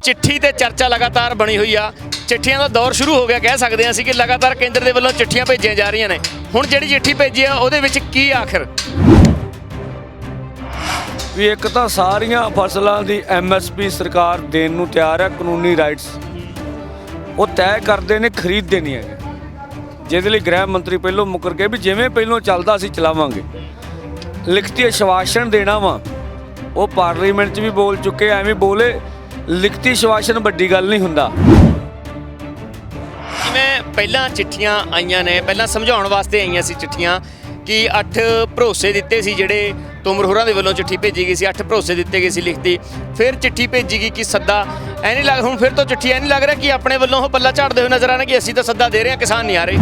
चिट्ठी ते चर्चा लगातार बनी हुई आ। चिट्ठियां का दौर शुरू हो गया कह सकते हैं कि लगातार केंद्र के वलों चिट्ठियां भेजियां जा रही ने। हुण जिहड़ी चिट्ठी भेजी है ਉਹਦੇ ਵਿੱਚ ਕੀ आखिर ਵੀ ਇੱਕ ਤਾਂ ਸਾਰੀਆਂ ਫਸਲਾਂ ਦੀ MSP ਸਰਕਾਰ ਦੇਣ ਨੂੰ ਤਿਆਰ ਹੈ। ਕਾਨੂੰਨੀ ਰਾਈਟਸ ਉਹ ਤੈਅ ਕਰਦੇ ਨੇ, ਖਰੀਦਦੇ ਨਹੀਂ ਹੈਗੇ, ਜਿਹਦੇ ਲਈ ਗ੍ਰਹਿ ਮੰਤਰੀ ਪਹਿਲੋਂ ਮੁੱਕਰ ਕੇ ਵੀ ਜਿਵੇਂ ਪਹਿਲੋਂ ਚੱਲਦਾ ਅਸੀਂ ਚਲਾਵਾਂਗੇ। ਲਿਖਤੀ ਆਸ਼ਵਾਸਨ ਦੇਣਾ ਵਾ, ਉਹ ਪਾਰਲੀਮੈਂਟ 'ਚ ਵੀ ਬੋਲ ਚੁੱਕੇ, ਐਵੇਂ ਬੋਲੇ। ਲਿਖਤੀ ਆਸ਼ਵਾਸਨ ਵੱਡੀ ਗੱਲ ਨਹੀਂ ਹੁੰਦਾ। ਜਿਵੇਂ ਪਹਿਲਾਂ ਚਿੱਠੀਆਂ ਆਈਆਂ ਨੇ, ਪਹਿਲਾਂ ਸਮਝਾਉਣ ਵਾਸਤੇ ਆਈਆਂ ਸੀ ਚਿੱਠੀਆਂ ਕਿ 8 ਭਰੋਸੇ ਦਿੱਤੇ ਸੀ ਜਿਹੜੇ ਤੋਮਰ ਹੋਰਾਂ ਦੇ ਵੱਲੋਂ चिट्ठी भेजी गई सी। 8 भरोसे दिते गए सी लिखती, फिर चिट्ठी भेजी गई कि सद्दा ऐ नहीं लग, हुण फिर तो चिट्ठी ऐ नहीं लग रहा कि अपने ਵੱਲੋਂ ਉਹ ਪੱਲਾ ਝਾੜਦੇ ਹੋਏ ਨਜ਼ਰ ਆ ਰਹੇ कि ਅਸੀਂ ਤਾਂ ਸੱਦਾ ਦੇ ਰਹੇ ਹਾਂ, ਕਿਸਾਨ ਨਹੀਂ ਆ ਰਹੇ।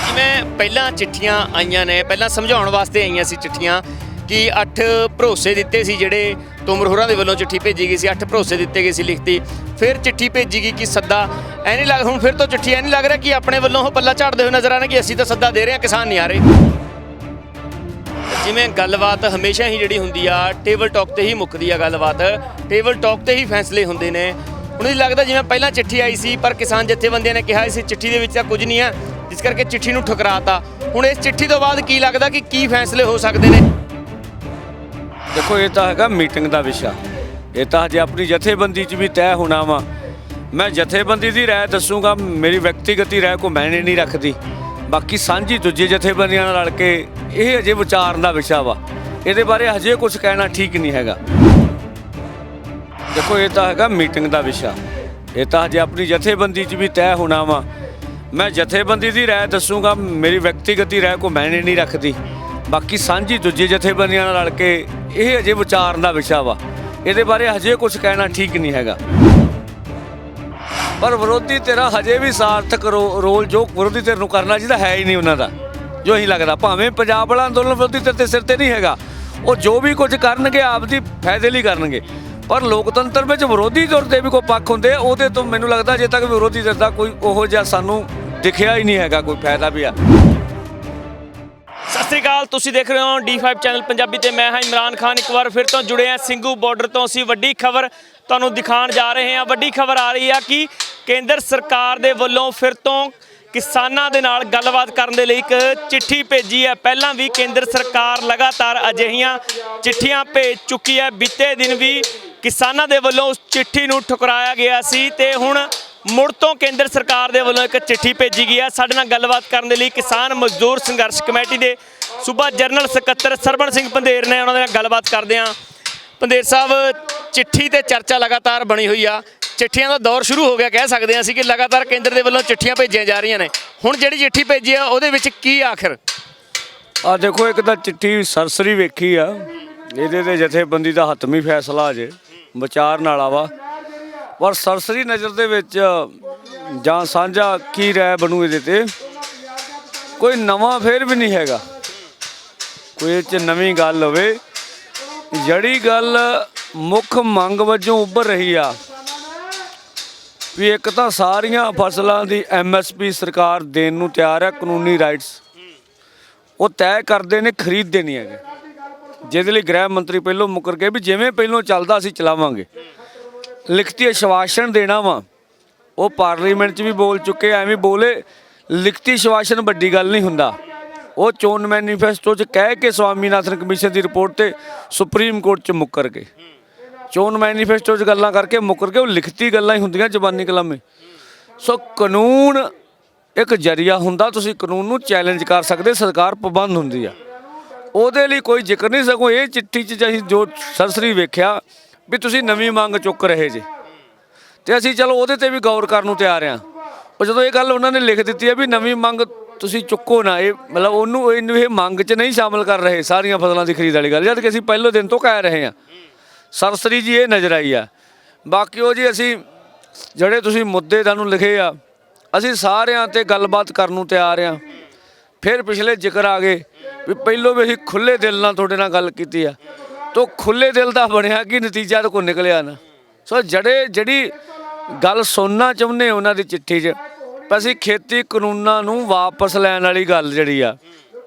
ਜਿਵੇਂ ਪਹਿਲਾਂ ਚਿੱਠੀਆਂ ਆਈਆਂ ਨੇ, ਪਹਿਲਾਂ ਸਮਝਾਉਣ ਵਾਸਤੇ ਆਈਆਂ ਸੀ ਚਿੱਠੀਆਂ ਕਿ 8 ਭਰੋਸੇ ਦਿੱਤੇ ਸੀ ਜਿਹੜੇ ਤੋਮਰ ਹੋਰਾਂ ਦੇ ਵੱਲੋਂ चिट्ठी भेजी गई सी। 8 ਭਰੋਸੇ ਦਿੱਤੇ ਗਏ ਸੀ ਲਿਖਤੀ, फिर चिट्ठी भेजी गई कि सद्दा ऐ नहीं लग, हुण फिर तो चिट्ठी ऐ नहीं लग रहा कि अपने ਵੱਲੋਂ ਉਹ ਪੱਲਾ ਝਾੜਦੇ ਹੋਏ ਨਜ਼ਰ ਆ ਰਹੇ कि ਅਸੀਂ ਤਾਂ ਸੱਦਾ ਦੇ ਰਹੇ ਹਾਂ, ਕਿਸਾਨ ਨਹੀਂ ਆ ਰਹੇ। ਜਿਵੇਂ ਗੱਲਬਾਤ ਹਮੇਸ਼ਾ ਹੀ ਜਿਹੜੀ ਹੁੰਦੀ ਆ ਟੇਬਲ ਟਾਕ ਤੇ ਹੀ ਮੁੱਕਦੀ ਆ ਗੱਲਬਾਤ, ਟੇਬਲ ਟਾਕ ਤੇ ਹੀ ਫੈਸਲੇ ਹੁੰਦੇ ਨੇ। ਹੁਣ ਇਹ ਲੱਗਦਾ ਜਿਵੇਂ ਪਹਿਲਾਂ ਚਿੱਠੀ ਆਈ ਸੀ ਪਰ ਕਿਸਾਨ ਜਥੇਬੰਦੀਆਂ ਨੇ ਕਿਹਾ ਸੀ ਚਿੱਠੀ ਦੇ ਵਿੱਚ ਤਾਂ ਕੁਝ ਨਹੀਂ ਆ, ਜਿਸ ਕਰਕੇ ਚਿੱਠੀ ਨੂੰ ਠੁਕਰਾਤਾ। ਹੁਣ ਇਸ ਚਿੱਠੀ ਤੋਂ ਬਾਅਦ ਕੀ ਲੱਗਦਾ ਕਿ ਕੀ ਫੈਸਲੇ ਹੋ ਸਕਦੇ ਨੇ? ਦੇਖੋ, ਇਹ ਤਾਂ ਹੈਗਾ ਮੀਟਿੰਗ ਦਾ ਵਿਸ਼ਾ, ਇਹ ਤਾਂ ਹਜੇ ਆਪਣੀ ਜਥੇਬੰਦੀ 'ਚ ਵੀ ਤੈਅ ਹੋਣਾ ਵਾ। ਮੈਂ ਜਥੇਬੰਦੀ ਦੀ ਰਾਏ ਦੱਸੂਗਾ, ਮੇਰੀ ਵਿਅਕਤੀਗਤ ਰਾਏ ਕੋ ਮੈਨੇ ਨਹੀਂ ਰੱਖਦੀ। ਬਾਕੀ ਸਾਂਝੀ ਦੂਜੇ ਜਥੇਬੰਦੀਆਂ ਨਾਲ ਰਲ ਕੇ ਇਹ ਅਜੇ ਵਿਚਾਰਨ ਦਾ ਵਿਸ਼ਾ ਵਾ, ਇਹਦੇ ਬਾਰੇ ਹਜੇ ਕੁਝ ਕਹਿਣਾ ਠੀਕ ਨਹੀਂ ਹੈਗਾ। ਦੇਖੋ, ਇਹ ਤਾਂ ਹੈਗਾ ਮੀਟਿੰਗ ਦਾ ਵਿਸ਼ਾ, ਇਹ ਤਾਂ ਹਜੇ ਆਪਣੀ ਜਥੇਬੰਦੀ 'ਚ ਵੀ ਤੈਅ ਹੋਣਾ ਵਾ। ਮੈਂ ਜਥੇਬੰਦੀ ਦੀ ਰਾਏ ਦੱਸੂਗਾ, ਮੇਰੀ ਵਿਅਕਤੀਗਤ ਰਾਏ ਕੋ ਮੈਨੇ ਨਹੀਂ ਰੱਖਦੀ। ਬਾਕੀ ਸਾਂਝੀ ਦੂਜੇ ਜਥੇਬੰਦੀਆਂ ਨਾਲ ਰਲ ਕੇ ਇਹ ਅਜੇ ਵਿਚਾਰਨ ਦਾ ਵਿਸ਼ਾ ਵਾ, ਇਹਦੇ ਬਾਰੇ ਹਜੇ ਕੁਝ ਕਹਿਣਾ ਠੀਕ ਨਹੀਂ ਹੈਗਾ। ਪਰ ਵਿਰੋਧੀ ਧਿਰਾਂ ਹਜੇ ਵੀ ਸਾਰਥਕ ਰੋਲ ਜੋ ਵਿਰੋਧੀ ਧਿਰ ਨੂੰ ਕਰਨਾ ਚਾਹੀਦਾ ਹੈ ਹੀ ਨਹੀਂ ਉਹਨਾਂ ਦਾ, ਜੋ ਹੀ ਲੱਗਦਾ। ਭਾਵੇਂ ਪੰਜਾਬ ਵਾਲਾ ਅੰਦੋਲਨ ਵਿਰੋਧੀ ਧਿਰ ਦੇ ਸਿਰ ਤੇ ਨਹੀਂ ਹੈਗਾ, ਉਹ ਜੋ ਵੀ ਕੁਝ ਕਰਨਗੇ ਆਪਦੀ ਫਾਇਦੇ ਲਈ ਕਰਨਗੇ। ਪਰ ਲੋਕਤੰਤਰ ਵਿੱਚ ਵਿਰੋਧੀ ਧਿਰ ਦੇ ਵੀ ਕੋਈ ਪੱਖ ਹੁੰਦੇ, ਉਹਦੇ ਤੋਂ ਮੈਨੂੰ ਲੱਗਦਾ ਅਜੇ ਤੱਕ ਵਿਰੋਧੀ ਧਿਰ ਦਾ ਕੋਈ ਉਹੋ ਜਿਹਾ ਸਾਨੂੰ ਦਿਖਿਆ ਹੀ ਨਹੀਂ ਹੈਗਾ ਕੋਈ ਫਾਇਦਾ ਵੀ ਆ। ਸਤਿ ਸ੍ਰੀ ਅਕਾਲ, ਤੁਸੀਂ ਦੇਖ ਰਹੇ ਹੋ D5 ਚੈਨਲ ਪੰਜਾਬੀ ਤੇ ਮੈਂ ਹਾਂ ਇਮਰਾਨ ਖਾਨ। ਇੱਕ ਵਾਰ ਫਿਰ ਤੋਂ ਜੁੜੇ ਹਾਂ ਸਿੰਘੂ ਬਾਰਡਰ ਤੋਂ। ਅਸੀਂ ਵੱਡੀ ਖਬਰ ਤੁਹਾਨੂੰ ਦਿਖਾਉਣ ਜਾ ਰਹੇ ਹਾਂ। ਵੱਡੀ ਖਬਰ ਆ ਰਹੀ ਆ ਕਿ ਕੇਂਦਰ ਸਰਕਾਰ ਦੇ ਵੱਲੋਂ ਫਿਰ ਤੋਂ ਕਿਸਾਨਾਂ ਦੇ ਨਾਲ ਗੱਲਬਾਤ ਕਰਨ ਦੇ ਲਈ ਇੱਕ ਚਿੱਠੀ ਭੇਜੀ ਹੈ। ਪਹਿਲਾਂ ਵੀ ਕੇਂਦਰ ਸਰਕਾਰ ਲਗਾਤਾਰ ਅਜਿਹੀਆਂ ਚਿੱਠੀਆਂ ਭੇਜ ਚੁੱਕੀ ਹੈ। ਬੀਤੇ ਦਿਨ ਵੀ ਕਿਸਾਨਾਂ ਦੇ ਵੱਲੋਂ ਉਸ ਚਿੱਠੀ ਨੂੰ ਠੁਕਰਾਇਆ ਗਿਆ ਸੀ ਤੇ ਹੁਣ ਮੁੜ ਤੋਂ ਕੇਂਦਰ ਸਰਕਾਰ ਦੇ ਵੱਲੋਂ ਇੱਕ ਚਿੱਠੀ ਭੇਜੀ ਗਈ ਹੈ। ਸਾਡੇ ਨਾਲ ਗੱਲਬਾਤ ਕਰਨ ਦੇ ਲਈ ਕਿਸਾਨ ਮਜ਼ਦੂਰ ਸੰਘਰਸ਼ ਕਮੇਟੀ ਦੇ ਸੂਬਾ ਜਨਰਲ ਸਕੱਤਰ ਸਰਵਣ ਸਿੰਘ ਪੰਧੇਰ ਨੇ, ਉਹਨਾਂ ਦੇ ਨਾਲ ਗੱਲਬਾਤ ਕਰਦੇ ਹਾਂ। ਪੰਧੇਰ ਸਾਹਿਬ, ਚਿੱਠੀ ਤੇ ਚਰਚਾ ਲਗਾਤਾਰ ਬਣੀ ਹੋਈ ਆ। ਚਿੱਠੀਆਂ ਦਾ ਦੌਰ ਸ਼ੁਰੂ ਹੋ ਗਿਆ ਕਹਿ ਸਕਦੇ ਹਾਂ ਕਿ ਲਗਾਤਾਰ ਕੇਂਦਰ ਦੇ ਵੱਲੋਂ ਚਿੱਠੀਆਂ ਭੇਜੀਆਂ ਜਾ ਰਹੀਆਂ ਨੇ। ਹੁਣ ਜਿਹੜੀ ਚਿੱਠੀ ਭੇਜੀ ਆ ਉਹਦੇ ਵਿੱਚ ਕੀ ਆਖਿਰ? ਆ ਦੇਖੋ, ਇੱਕ ਤਾਂ ਚਿੱਠੀ ਸਰਸਰੀ ਵੇਖੀ ਆ, ਇਹਦੇ ਤੇ ਜਥੇਬੰਦੀ ਦਾ ਹੱਤਮੀ ਫੈਸਲਾ ਅਜੇ ਵਿਚਾਰਨ ਵਾਲਾ ਵਾ। ਪਰ ਸਰਸਰੀ ਨਜ਼ਰ ਦੇ ਵਿੱਚ ਜਾਂ ਸਾਂਝਾ ਕੀ ਰਾਏ ਬਣੂ ਇਹਦੇ ਤੇ, ਕੋਈ ਨਵਾਂ ਫੇਰ ਵੀ ਨਹੀਂ ਹੈਗਾ, ਕੋਈ ਇਹ 'ਚ ਨਵੀਂ ਗੱਲ ਹੋਵੇ। ਜਿਹੜੀ ਗੱਲ ਮੁੱਖ ਮੰਗ ਵਜੋਂ ਉੱਭਰ ਰਹੀ ਆ ਵੀ ਇੱਕ ਤਾਂ ਸਾਰੀਆਂ ਫਸਲਾਂ ਦੀ MSP ਸਰਕਾਰ ਦੇਣ ਨੂੰ ਤਿਆਰ ਹੈ। ਕਾਨੂੰਨੀ ਰਾਈਟਸ ਉਹ ਤੈਅ ਕਰਦੇ ਨੇ, ਖਰੀਦਦੇ ਨਹੀਂ ਹੈਗੇ, ਜਿਹਦੇ ਲਈ ਗ੍ਰਹਿ ਮੰਤਰੀ ਪਹਿਲੋਂ ਮੁੱਕਰ ਕੇ ਵੀ ਜਿਵੇਂ ਪਹਿਲੋਂ ਚੱਲਦਾ ਅਸੀਂ ਚਲਾਵਾਂਗੇ। ਲਿਖਤੀ ਆਸ਼ਵਾਸਨ ਦੇਣਾ ਵਾ, ਉਹ ਪਾਰਲੀਮੈਂਟ 'ਚ ਵੀ ਬੋਲ ਚੁੱਕੇ, ਐਵੇਂ ਬੋਲੇ। ਲਿਖਤੀ ਆਸ਼ਵਾਸਨ ਵੱਡੀ ਗੱਲ ਨਹੀਂ ਹੁੰਦਾ। ਉਹ ਚੋਣ ਮੈਨੀਫੈਸਟੋ 'ਚ ਕਹਿ ਕੇ ਸਵਾਮੀਨਾਥਨ ਕਮਿਸ਼ਨ ਦੀ ਰਿਪੋਰਟ ਤੇ ਸੁਪਰੀਮ ਕੋਰਟ 'ਚ ਮੁੱਕਰ ਕੇ, ਚੋਣ ਮੈਨੀਫੈਸਟੋ 'ਚ ਗੱਲਾਂ ਕਰਕੇ ਮੁੱਕਰ ਕੇ, ਉਹ ਲਿਖਤੀ ਗੱਲਾਂ ਹੀ ਹੁੰਦੀਆਂ, ਜ਼ਬਾਨੀ ਕਲਾਮੇ। ਸੋ ਕਾਨੂੰਨ ਇੱਕ ਜ਼ਰੀਆ ਹੁੰਦਾ, ਤੁਸੀਂ ਕਾਨੂੰਨ ਨੂੰ ਚੈਲੰਜ ਕਰ ਸਕਦੇ, ਸਰਕਾਰ ਪਾਬੰਦ ਹੁੰਦੀ ਆ, ਉਹਦੇ ਲਈ ਕੋਈ ਜ਼ਿਕਰ ਨਹੀਂ। ਸਗੋਂ ਇਹ ਚਿੱਠੀ 'ਚ ਅਸੀਂ ਜੋ ਸਰਸਰੀ ਵੇਖਿਆ ਵੀ ਤੁਸੀਂ ਨਵੀਂ ਮੰਗ ਚੁੱਕ ਰਹੇ ਜੇ, ਤੇ ਅਸੀਂ ਚਲੋ ਉਹਦੇ ਤੇ ਵੀ ਗੌਰ ਕਰਨ ਨੂੰ ਤਿਆਰ ਹਾਂ। ਉਹ ਜਦੋਂ ਇਹ ਗੱਲ ਉਹਨਾਂ ਨੇ ਲਿਖ ਦਿੱਤੀ ਹੈ ਵੀ ਨਵੀਂ ਮੰਗ ਤੁਸੀਂ ਚੁੱਕੋ ਨਾ, ਇਹ ਮਤਲਬ ਇਹਨੂੰ ਇਹ ਮੰਗ 'ਚ ਨਹੀਂ ਸ਼ਾਮਲ ਕਰ ਰਹੇ ਸਾਰੀਆਂ ਫਸਲਾਂ ਦੀ ਖਰੀਦ ਵਾਲੀ ਗੱਲ, ਜਦ ਕਿ ਅਸੀਂ ਪਹਿਲੇ ਦਿਨ ਤੋਂ ਕਹਿ ਰਹੇ ਹਾਂ। ਸਰਸਰੀ ਜੀ ਇਹ ਨਜ਼ਰ ਆਈ ਆ। ਬਾਕੀ ਉਹ ਜੀ ਅਸੀਂ ਜਿਹੜੇ ਤੁਸੀਂ ਮੁੱਦੇ ਤੁਹਾਨੂੰ ਲਿਖੇ ਆ, ਅਸੀਂ ਸਾਰਿਆਂ 'ਤੇ ਗੱਲਬਾਤ ਕਰਨ ਨੂੰ ਤਿਆਰ ਹਾਂ। ਫਿਰ ਪਿਛਲੇ ਜ਼ਿਕਰ ਆ ਗਏ ਵੀ ਪਹਿਲੋਂ ਵੀ ਅਸੀਂ ਖੁੱਲ੍ਹੇ ਦਿਲ ਨਾਲ ਤੁਹਾਡੇ ਨਾਲ ਗੱਲ ਕੀਤੀ ਆ, ਤੋ ਖੁੱਲ੍ਹੇ ਦਿਲ ਦਾ ਬਣਿਆ ਕਿ ਨਤੀਜਾ ਤਾਂ ਕੋਈ ਨਿਕਲਿਆ ਨਾ। ਸੋ ਜਿਹੜੀ ਗੱਲ ਸੁਣਨਾ ਚਾਹੁੰਦੇ ਉਹਨਾਂ ਦੀ ਚਿੱਠੀ 'ਚ, ਅਸੀਂ ਖੇਤੀ ਕਾਨੂੰਨਾਂ ਨੂੰ ਵਾਪਸ ਲੈਣ ਵਾਲੀ ਗੱਲ ਜਿਹੜੀ ਆ,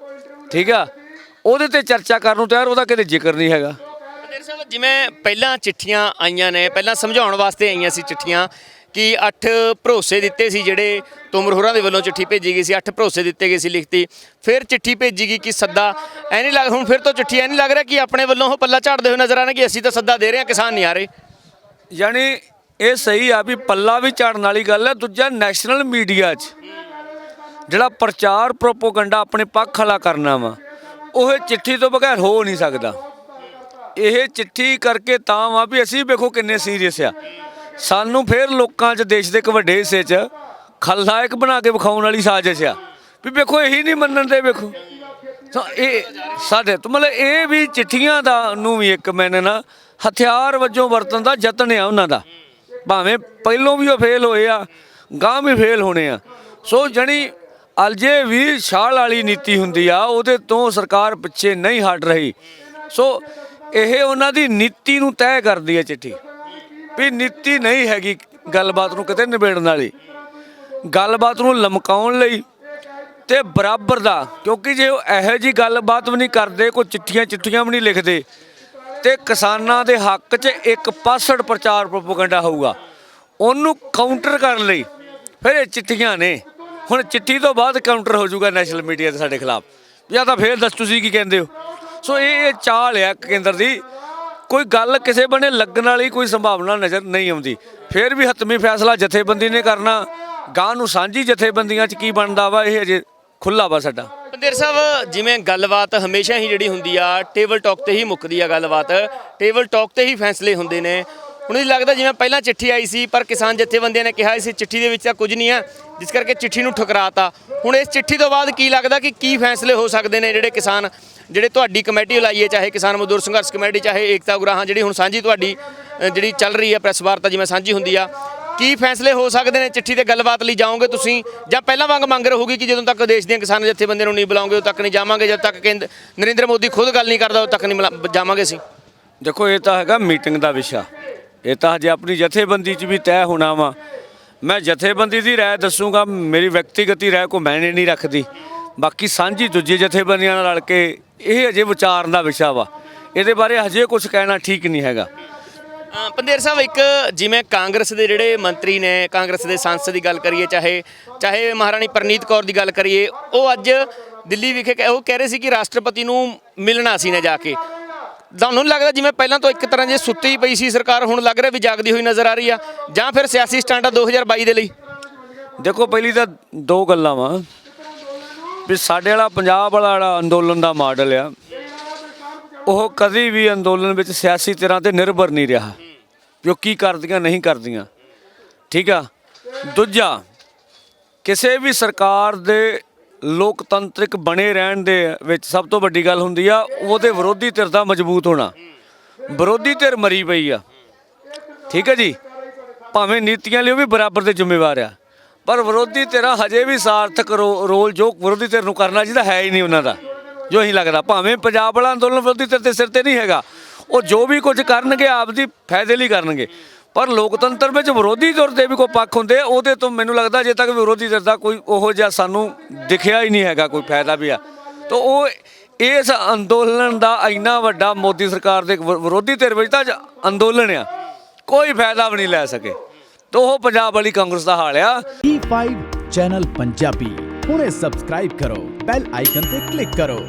ਠੀਕ ਆ, ਉਹਦੇ ਤੇ ਚਰਚਾ ਕਰਨ ਨੂੰ ਤਿਆਰ, ਉਹਦਾ ਕਿਤੇ ਜ਼ਿਕਰ ਨਹੀਂ ਹੈਗਾ। ਪੰਦੇਰ ਸਾਹਿਬ ਜਿਵੇਂ ਪਹਿਲਾਂ ਚਿੱਠੀਆਂ ਆਈਆਂ ਨੇ, ਪਹਿਲਾਂ ਸਮਝਾਉਣ ਵਾਸਤੇ ਆਈਆਂ ਸੀ ਚਿੱਠੀਆਂ ਕਿ 8 ਭਰੋਸੇ ਦਿੱਤੇ ਸੀ, ਜਿਹੜੇ ਤੋਮਰ ਹੋਰਾਂ ਦੇ ਵੱਲੋਂ ਚਿੱਠੀ ਭੇਜੀ ਗਈ ਸੀ, 8 ਭਰੋਸੇ ਦਿੱਤੇ ਗਏ ਸੀ ਲਿਖਤੀ। ਫਿਰ ਚਿੱਠੀ ਭੇਜੀ ਗਈ ਕਿ ਸੱਦਾ, ਐ ਨਹੀਂ ਲੱਗ ਹੁਣ ਫਿਰ ਤੋਂ ਚਿੱਠੀ ਐ ਨਹੀਂ ਲੱਗ ਰਿਹਾ ਕਿ ਆਪਣੇ ਵੱਲੋਂ ਉਹ ਪੱਲਾ ਝਾੜਦੇ ਹੋਏ ਨਜ਼ਰ ਆ ਰਹੇ ਕਿ ਅਸੀਂ ਤਾਂ ਸੱਦਾ ਦੇ ਰਹੇ ਹਾਂ, ਕਿਸਾਨ ਨਹੀਂ ਆ ਰਹੇ। ਯਾਨੀ ਇਹ ਸਹੀ ਆ ਵੀ ਪੱਲਾ ਵੀ ਝਾੜਨ ਵਾਲੀ ਗੱਲ ਹੈ। ਦੂਜਾ ਨੈਸ਼ਨਲ ਮੀਡੀਆ 'ਚ ਜਿਹੜਾ ਪ੍ਰਚਾਰ ਪ੍ਰੋਪੋਗੰਡਾ ਆਪਣੇ ਪੱਖ ਵਾਲਾ ਕਰਨਾ ਵਾ, ਉਹ ਚਿੱਠੀ ਤੋਂ ਬਗੈਰ ਹੋ ਨਹੀਂ ਸਕਦਾ। ਇਹ ਚਿੱਠੀ ਕਰਕੇ ਤਾਂ ਵਾ ਵੀ ਅਸੀਂ ਵੇਖੋ ਕਿੰਨੇ ਸੀਰੀਅਸ ਆ, ਸਾਨੂੰ ਫਿਰ ਲੋਕਾਂ 'ਚ ਦੇਸ਼ ਦੇ ਇੱਕ ਵੱਡੇ ਹਿੱਸੇ 'ਚ ਖਲਨਾਇਕ ਬਣਾ ਕੇ ਵਿਖਾਉਣ ਵਾਲੀ ਸਾਜ਼ਿਸ਼ ਆ ਵੀ ਵੇਖੋ ਇਹੀ ਨਹੀਂ ਮੰਨਣ ਦੇ। ਵੇਖੋ ਤਾਂ ਇਹ ਸਾਡੇ ਤੋਂ ਮਤਲਬ ਇਹ ਵੀ ਚਿੱਠੀਆਂ ਦਾ ਨੂੰ ਵੀ ਇੱਕ ਮੈਨੇ ਨਾ ਹਥਿਆਰ ਵਜੋਂ ਵਰਤਣ ਦਾ ਯਤਨ ਆ ਉਹਨਾਂ ਦਾ, ਭਾਵੇਂ ਪਹਿਲੋਂ ਵੀ ਉਹ ਫੇਲ ਹੋਏ ਆ, ਗਾਂ ਵੀ ਫੇਲ ਹੋਣੇ ਆ। ਸੋ ਜਣੀ ਅਲਜੇ ਵੀ ਛਾਲ ਵਾਲੀ ਨੀਤੀ ਹੁੰਦੀ ਆ, ਉਹਦੇ ਤੋਂ ਸਰਕਾਰ ਪਿੱਛੇ ਨਹੀਂ ਹਟ ਰਹੀ। ਸੋ ਇਹ ਉਹਨਾਂ ਦੀ ਨੀਤੀ ਨੂੰ ਤੈਅ ਕਰਦੀ ਹੈ ਚਿੱਠੀ ਵੀ ਨੀਤੀ ਨਹੀਂ ਹੈਗੀ ਗੱਲਬਾਤ ਨੂੰ ਕਿਤੇ ਨਿਬੇੜਨ ਵਾਲੀ, ਗੱਲਬਾਤ ਨੂੰ ਲਮਕਾਉਣ ਲਈ ਤੇ ਬਰਾਬਰ ਦਾ। ਕਿਉਂਕਿ ਜੇ ਉਹ ਇਹੋ ਜਿਹੀ ਗੱਲਬਾਤ ਵੀ ਨਹੀਂ ਕਰਦੇ, ਕੋਈ ਚਿੱਠੀਆਂ ਵੀ ਨਹੀਂ ਲਿਖਦੇ, ਤੇ ਕਿਸਾਨਾਂ ਦੇ ਹੱਕ 'ਚ ਇੱਕ ਪਾਸੜ ਪ੍ਰਚਾਰ ਪ੍ਰੋਪਗੈਂਡਾ ਹੋਊਗਾ, ਉਹਨੂੰ ਕਾਊਂਟਰ ਕਰਨ ਲਈ ਫਿਰ ਇਹ ਚਿੱਠੀਆਂ ਨੇ। ਹੁਣ ਚਿੱਠੀ ਤੋਂ ਬਾਅਦ ਕਾਊਂਟਰ ਹੋ ਜਾਊਗਾ ਨੈਸ਼ਨਲ ਮੀਡੀਆ ਦੇ ਸਾਡੇ ਖਿਲਾਫ, ਜਾਂ ਤਾਂ ਫਿਰ ਦੱਸ ਤੁਸੀਂ ਕੀ ਕਹਿੰਦੇ ਹੋ। ਸੋ ਇਹ ਚਾਲ ਆ ਕੇਂਦਰ ਦੀ, ਕੋਈ ਗੱਲ ਕਿਸੇ ਬਣੇ ਲੱਗਣ ਵਾਲੀ ਕੋਈ ਸੰਭਾਵਨਾ ਨਜ਼ਰ ਨਹੀਂ ਆਉਂਦੀ। ਫਿਰ ਵੀ ਹਤਮੀ ਫੈਸਲਾ ਜਥੇਬੰਦੀ ਨੇ ਕਰਨਾ, ਗਾਂ ਨੂੰ ਸਾਂਝੀ ਜਥੇਬੰਦੀਆਂ 'ਚ ਕੀ ਬਣਦਾ ਵਾ ਇਹ ਅਜੇ ਖੁੱਲ੍ਹਾ ਵਾ ਸਾਡਾ। ਪੰਦੇਰ ਸਾਹਿਬ ਜਿਵੇਂ ਗੱਲਬਾਤ ਹਮੇਸ਼ਾ ਹੀ ਜਿਹੜੀ ਹੁੰਦੀ ਆ ਟੇਬਲ ਟਾਕ ਤੇ ਹੀ ਮੁੱਕਦੀ ਆ ਗੱਲਬਾਤ, ਟੇਬਲ ਟਾਕ ਤੇ ਹੀ ਫੈਸਲੇ ਹੁੰਦੇ ਨੇ। ਹੁਣ ਇਹ ਲੱਗਦਾ ਜਿਵੇਂ ਪਹਿਲਾਂ ਚਿੱਠੀ ਆਈ ਸੀ ਪਰ ਕਿਸਾਨ ਜਥੇਬੰਦੀਆਂ ਨੇ ਕਿਹਾ ਸੀ ਚਿੱਠੀ ਦੇ ਵਿੱਚ ਤਾਂ ਕੁਝ ਨਹੀਂ ਹੈ, ਜਿਸ ਕਰਕੇ ਚਿੱਠੀ ਨੂੰ ਠੁਕਰਾਤਾ। ਹੁਣ ਇਸ ਚਿੱਠੀ ਤੋਂ ਬਾਅਦ ਕੀ ਲੱਗਦਾ ਕਿ ਕੀ ਫੈਸਲੇ ਹੋ ਸਕਦੇ ਨੇ ਜਿਹੜੇ ਕਿਸਾਨ, ਜਿਹੜੇ ਤੁਹਾਡੀ ਕਮੇਟੀ ਲਾਈਏ, ਚਾਹੇ ਕਿਸਾਨ ਮਜ਼ਦੂਰ ਸੰਘਰਸ਼ ਕਮੇਟੀ, ਚਾਹੇ ਏਕਤਾ ਉਗਰਾਹਾਂ, ਜਿਹੜੀ ਹੁਣ ਸਾਂਝੀ ਤੁਹਾਡੀ ਜਿਹੜੀ ਚੱਲ ਰਹੀ ਹੈ ਪ੍ਰੈਸ ਵਾਰਤਾ ਜਿਵੇਂ ਸਾਂਝੀ ਹੁੰਦੀ ਆ, ਕੀ ਫੈਸਲੇ ਹੋ ਸਕਦੇ ਨੇ? ਚਿੱਠੀ ਤੇ ਗੱਲਬਾਤ ਲਈ ਜਾਓਗੇ ਤੁਸੀਂ ਜਾਂ ਪਹਿਲਾਂ ਵਾਂਗ ਮੰਗ ਰਹੂਗੀ ਕਿ ਜਦੋਂ ਤੱਕ ਦੇਸ਼ ਦੀਆਂ ਕਿਸਾਨ ਜਥੇਬੰਦੀਆਂ ਨੂੰ ਨਹੀਂ ਬੁਲਾਓਗੇ ਉਦੋਂ ਤੱਕ ਨਹੀਂ ਜਾਵਾਂਗੇ, ਜਦੋਂ ਤੱਕ ਨਰਿੰਦਰ ਮੋਦੀ ਖੁਦ ਗੱਲ ਨਹੀਂ ਕਰਦਾ ਉਦੋਂ ਤੱਕ ਨਹੀਂ ਜਾਵਾਂਗੇ ਅਸੀਂ? ਦੇਖੋ ਇਹ ਤਾਂ ਹੈਗਾ ਮੀਟਿੰਗ ਦਾ ਵਿਸ਼ਾ, ਇਹ ਤਾਂ ਹਜੇ ਆਪਣੀ ਜਥੇਬੰਦੀ 'ਚ ਵੀ ਤੈਅ ਹੋਣਾ ਵਾ। ਮੈਂ ਜਥੇਬੰਦੀ ਦੀ ਰਾਏ ਦੱਸੂਗਾ, ਮੇਰੀ ਵਿਅਕਤੀਗਤ ਰਾਏ ਕੋਈ ਮੈਨੇ ਨਹੀਂ ਰੱਖਦੀ। ਬਾਕੀ ਸਾਂਝੀ ਦੂਜੀ ਜਥੇਬੰਦੀਆਂ ਨਾਲ ਰਲ ਕੇ ਇਹ ਹਜੇ ਵਿਚਾਰਨ ਦਾ ਵਿਸ਼ਾ ਵਾ, ਇਹਦੇ ਬਾਰੇ ਹਜੇ ਕੁਝ ਕਹਿਣਾ ਠੀਕ ਨਹੀਂ ਹੈਗਾ। ਪੰਦੇਰ ਸਾਹਿਬ ਇੱਕ ਜਿਵੇਂ ਕਾਂਗਰਸ ਦੇ ਜਿਹੜੇ ਮੰਤਰੀ ਨੇ, ਕਾਂਗਰਸ ਦੇ ਸਾਂਸਦ ਦੀ ਗੱਲ ਕਰੀਏ, ਚਾਹੇ ਮਹਾਰਾਣੀ ਪ੍ਰਨੀਤ ਕੌਰ ਦੀ ਗੱਲ ਕਰੀਏ, ਉਹ ਅੱਜ ਦਿੱਲੀ ਵਿਖੇ ਉਹ ਕਹਿ ਰਹੇ ਸੀ ਕਿ ਰਾਸ਼ਟਰਪਤੀ ਨੂੰ ਮਿਲਣਾ ਸੀ ਨੇ ਜਾ ਕੇ। ਤੁਹਾਨੂੰ ਲੱਗਦਾ ਜਿਵੇਂ ਪਹਿਲਾਂ ਤੋਂ ਇੱਕ ਤਰ੍ਹਾਂ ਜੇ ਸੁੱਤੀ ਪਈ ਸੀ ਸਰਕਾਰ, ਹੁਣ ਲੱਗ ਰਿਹਾ ਵੀ ਜਾਗਦੀ ਹੋਈ ਨਜ਼ਰ ਆ ਰਹੀ ਆ, ਜਾਂ ਫਿਰ ਸਿਆਸੀ ਸਟੈਂਡ ਆ 2022 ਦੇ ਲਈ? ਦੇਖੋ ਪਹਿਲੀ ਤਾਂ ਦੋ ਗੱਲਾਂ ਵਾ ਵੀ ਸਾਡੇ ਵਾਲਾ ਪੰਜਾਬ ਵਾਲਾ ਜਿਹੜਾ ਅੰਦੋਲਨ ਦਾ ਮਾਡਲ ਆ, ਉਹ ਕਦੀ ਵੀ ਅੰਦੋਲਨ ਵਿੱਚ ਸਿਆਸੀ ਧਿਰਾਂ ਤੇ ਨਿਰਭਰ ਨਹੀਂ ਰਿਹਾ ਵੀ ਉਹ ਕੀ ਕਰਦੀਆਂ ਨਹੀਂ ਕਰਦੀਆਂ, ਠੀਕ ਆ। ਦੂਜਾ, ਕਿਸੇ ਵੀ ਸਰਕਾਰ ਦੇ ਲੋਕਤੰਤਰਿਕ ਬਣੇ ਰਹਿਣ ਦੇ ਵਿੱਚ ਸਭ ਤੋਂ ਵੱਡੀ ਗੱਲ ਹੁੰਦੀ ਆ ਉਹਦੇ ਵਿਰੋਧੀ ਧਿਰ ਦਾ ਮਜ਼ਬੂਤ ਹੋਣਾ। ਵਿਰੋਧੀ ਧਿਰ ਮਰੀ ਪਈ ਆ, ਠੀਕ ਹੈ ਜੀ, ਭਾਵੇਂ ਨੀਤੀਆਂ ਲਈ ਉਹ ਵੀ ਬਰਾਬਰ ਦੇ ਜ਼ਿੰਮੇਵਾਰ ਆ, ਪਰ ਵਿਰੋਧੀ ਧਿਰਾਂ ਹਜੇ ਵੀ ਸਾਰਥਕ ਰੋਲ ਜੋ ਵਿਰੋਧੀ ਧਿਰ ਨੂੰ ਕਰਨਾ ਚਾਹੀਦਾ ਹੈ ਹੀ ਨਹੀਂ ਉਹਨਾਂ ਦਾ, ਜੋ ਹੀ ਲੱਗਦਾ। ਭਾਵੇਂ ਪੰਜਾਬ ਵਾਲਾ ਅੰਦੋਲਨ ਵਿਰੋਧੀ ਧਿਰ ਦੇ ਸਿਰ ਤੇ ਨਹੀਂ ਹੈਗਾ, ਉਹ ਜੋ ਵੀ ਕੁਝ ਕਰਨਗੇ ਆਪਦੀ ਫਾਇਦੇ ਲਈ ਕਰਨਗੇ, ਪਰ ਲੋਕਤੰਤਰ ਵਿੱਚ ਵਿਰੋਧੀ ਧਿਰ ਦੇ ਵੀ ਕੋਈ ਪੱਖ ਹੁੰਦੇ, ਉਹਦੇ ਤੋਂ ਮੈਨੂੰ ਲੱਗਦਾ ਅਜੇ ਤੱਕ ਵਿਰੋਧੀ ਧਿਰ ਦਾ ਕੋਈ ਉਹੋ ਜਿਹਾ ਸਾਨੂੰ ਦਿਖਿਆ ਹੀ ਨਹੀਂ ਹੈਗਾ ਕੋਈ ਫਾਇਦਾ ਵੀ ਆ। ਤਾਂ ਉਹ ਇਸ ਅੰਦੋਲਨ ਦਾ ਇੰਨਾ ਵੱਡਾ ਮੋਦੀ ਸਰਕਾਰ ਦੇ ਵਿਰੋਧੀ ਧਿਰ ਵਿੱਚ ਤਾਂ ਅੰਦੋਲਨ ਆ, ਕੋਈ ਫਾਇਦਾ ਵੀ ਨਹੀਂ ਲੈ ਸਕੇ। ਤਾਂ ਉਹ ਪੰਜਾਬ ਵਾਲੀ ਕਾਂਗਰਸ ਦਾ ਹਾਲ ਆ। E5 ਚੈਨਲ ਪੰਜਾਬੀ ਹੁਣੇ ਸਬਸਕ੍ਰਾਈਬ ਕਰੋ, ਬੈਲ ਆਈਕਨ ਤੇ ਕਲਿੱਕ ਕਰੋ।